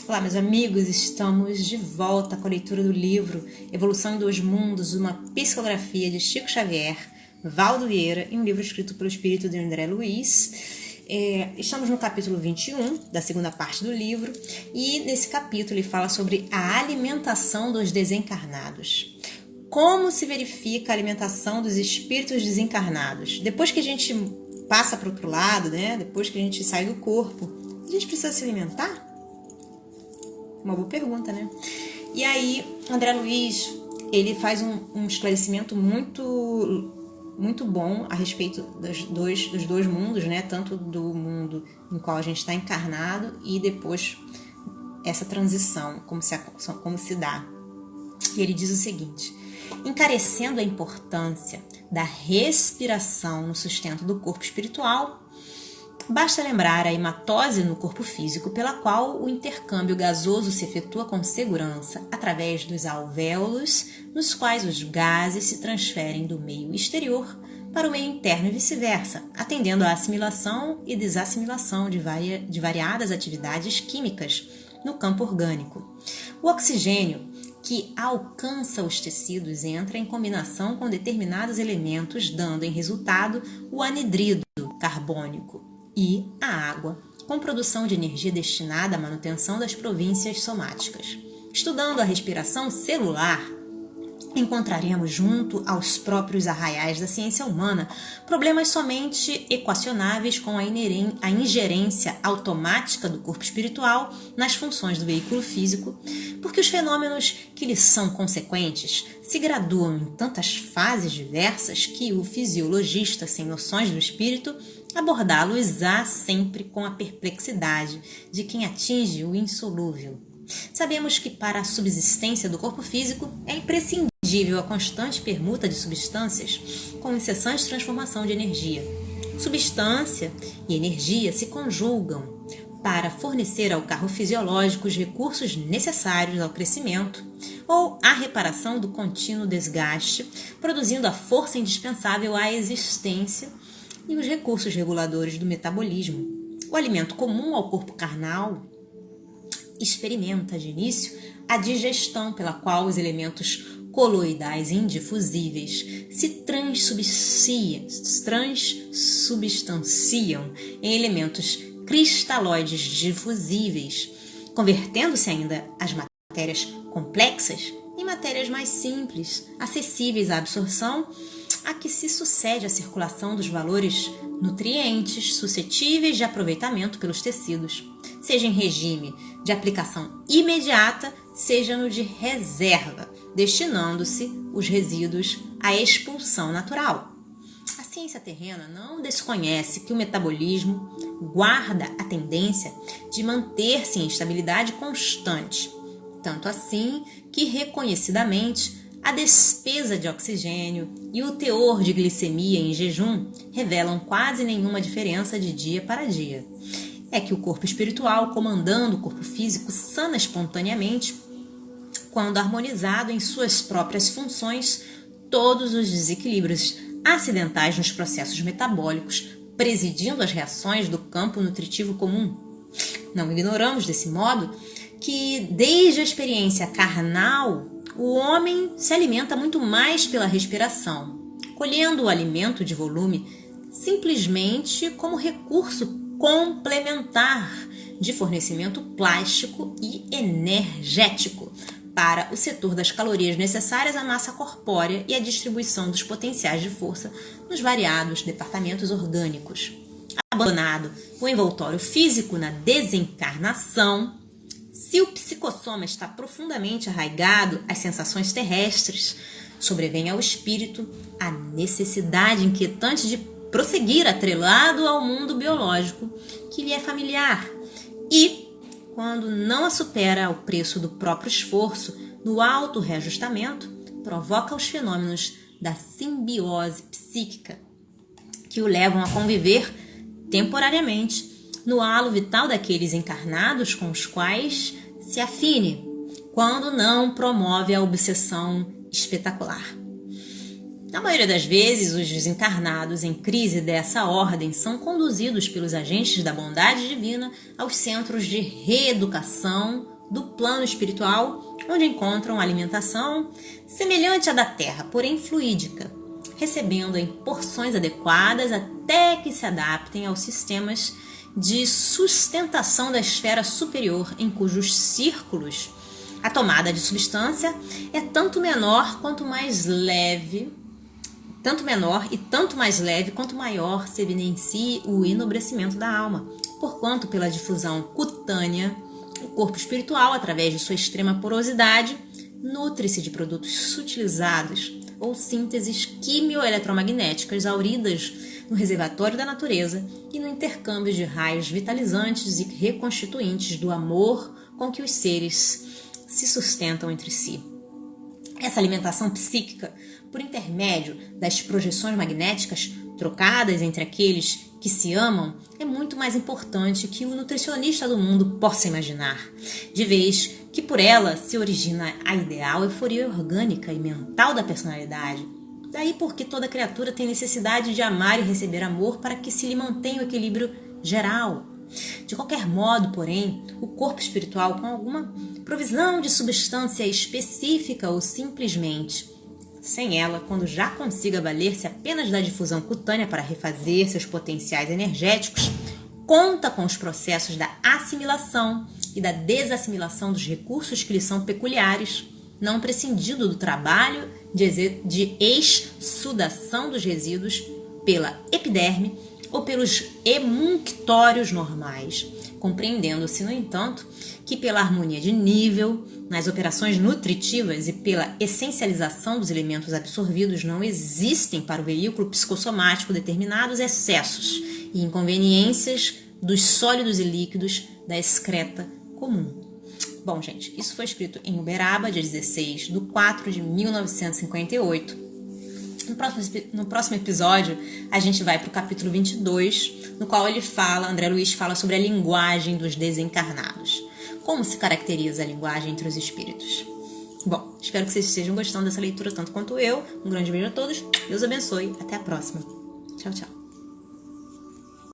Olá, meus amigos, estamos de volta com a leitura do livro Evolução em Dois Mundos, uma psicografia de Chico Xavier, Valdo Vieira, e um livro escrito pelo espírito de André Luiz. Estamos no capítulo 21, da segunda parte do livro, e nesse capítulo ele fala sobre a alimentação dos desencarnados. Como se verifica a alimentação dos espíritos desencarnados? Depois que a gente passa para o outro lado, né? Depois que a gente sai do corpo, a gente precisa se alimentar? Uma boa pergunta, né? E aí, André Luiz, ele faz um esclarecimento muito bom a respeito dos dois mundos, né? Tanto do mundo em qual a gente está encarnado e depois essa transição, como se dá. E ele diz o seguinte: encarecendo a importância da respiração no sustento do corpo espiritual, basta lembrar a hematose no corpo físico, pela qual o intercâmbio gasoso se efetua com segurança através dos alvéolos, nos quais os gases se transferem do meio exterior para o meio interno e vice-versa, atendendo à assimilação e desassimilação de variadas atividades químicas no campo orgânico. O oxigênio que alcança os tecidos entra em combinação com determinados elementos, dando em resultado o anidrido carbônico e a água, com produção de energia destinada à manutenção das províncias somáticas. Estudando a respiração celular, encontraremos junto aos próprios arraiais da ciência humana problemas somente equacionáveis com a ingerência automática do corpo espiritual nas funções do veículo físico, porque os fenômenos que lhes são consequentes se graduam em tantas fases diversas que o fisiologista sem noções do espírito abordá-los-á sempre com a perplexidade de quem atinge o insolúvel. Sabemos que para a subsistência do corpo físico é imprescindível a constante permuta de substâncias com incessante transformação de energia. Substância e energia se conjugam para fornecer ao carro fisiológico os recursos necessários ao crescimento ou à reparação do contínuo desgaste, produzindo a força indispensável à existência e os recursos reguladores do metabolismo. O alimento comum ao corpo carnal experimenta de início a digestão, pela qual os elementos coloidais indifusíveis se transubstanciam em elementos cristalóides difusíveis, convertendo-se ainda as matérias complexas em matérias mais simples, acessíveis à absorção, a que se sucede a circulação dos valores nutrientes suscetíveis de aproveitamento pelos tecidos, seja em regime de aplicação imediata, seja no de reserva, destinando-se os resíduos à expulsão natural. A ciência terrena não desconhece que o metabolismo guarda a tendência de manter-se em estabilidade constante, tanto assim que reconhecidamente a despesa de oxigênio e o teor de glicemia em jejum revelam quase nenhuma diferença de dia para dia. É que o corpo espiritual, comandando o corpo físico, sana espontaneamente, quando harmonizado em suas próprias funções, todos os desequilíbrios acidentais nos processos metabólicos, presidindo as reações do campo nutritivo comum. Não ignoramos, desse modo, que desde a experiência carnal, o homem se alimenta muito mais pela respiração, colhendo o alimento de volume simplesmente como recurso complementar de fornecimento plástico e energético para o setor das calorias necessárias à massa corpórea e à distribuição dos potenciais de força nos variados departamentos orgânicos. Abandonado o envoltório físico na desencarnação, se o psicossoma está profundamente arraigado às sensações terrestres, sobrevém ao espírito a necessidade inquietante de prosseguir atrelado ao mundo biológico que lhe é familiar e, quando não a supera ao preço do próprio esforço no auto-reajustamento, provoca os fenômenos da simbiose psíquica que o levam a conviver temporariamente no halo vital daqueles encarnados com os quais se afine, quando não promove a obsessão espetacular. Na maioria das vezes, os desencarnados em crise dessa ordem são conduzidos pelos agentes da bondade divina aos centros de reeducação do plano espiritual, onde encontram alimentação semelhante à da terra, porém fluídica, recebendo em porções adequadas até que se adaptem aos sistemas de sustentação da esfera superior, em cujos círculos a tomada de substância é tanto menor e tanto mais leve quanto maior se evidencie o enobrecimento da alma, porquanto pela difusão cutânea, o corpo espiritual, através de sua extrema porosidade, nutre-se de produtos sutilizados ou sínteses quimioeletromagnéticas auridas no reservatório da natureza e no intercâmbio de raios vitalizantes e reconstituintes do amor com que os seres se sustentam entre si. Essa alimentação psíquica, por intermédio das projeções magnéticas trocadas entre aqueles que se amam, é muito mais importante que o nutricionista do mundo possa imaginar, de vez que por ela se origina a ideal euforia orgânica e mental da personalidade. Daí porque toda criatura tem necessidade de amar e receber amor para que se lhe mantenha o equilíbrio geral. De qualquer modo, porém, o corpo espiritual, com alguma provisão de substância específica ou simplesmente sem ela, quando já consiga valer-se apenas da difusão cutânea para refazer seus potenciais energéticos, conta com os processos da assimilação e da desassimilação dos recursos que lhe são peculiares, não prescindindo do trabalho de exsudação dos resíduos pela epiderme ou pelos emunctórios normais, compreendendo-se, no entanto, que pela harmonia de nível, nas operações nutritivas e pela essencialização dos elementos absorvidos não existem para o veículo psicossomático determinados excessos e inconveniências dos sólidos e líquidos da excreta comum. Bom, gente, isso foi escrito em Uberaba, dia 16 de 4 de 1958. No próximo episódio, a gente vai para o capítulo 22, no qual André Luiz fala sobre a linguagem dos desencarnados. Como se caracteriza a linguagem entre os espíritos? Bom, espero que vocês estejam gostando dessa leitura tanto quanto eu. Um grande beijo a todos, Deus abençoe, até a próxima. Tchau, tchau.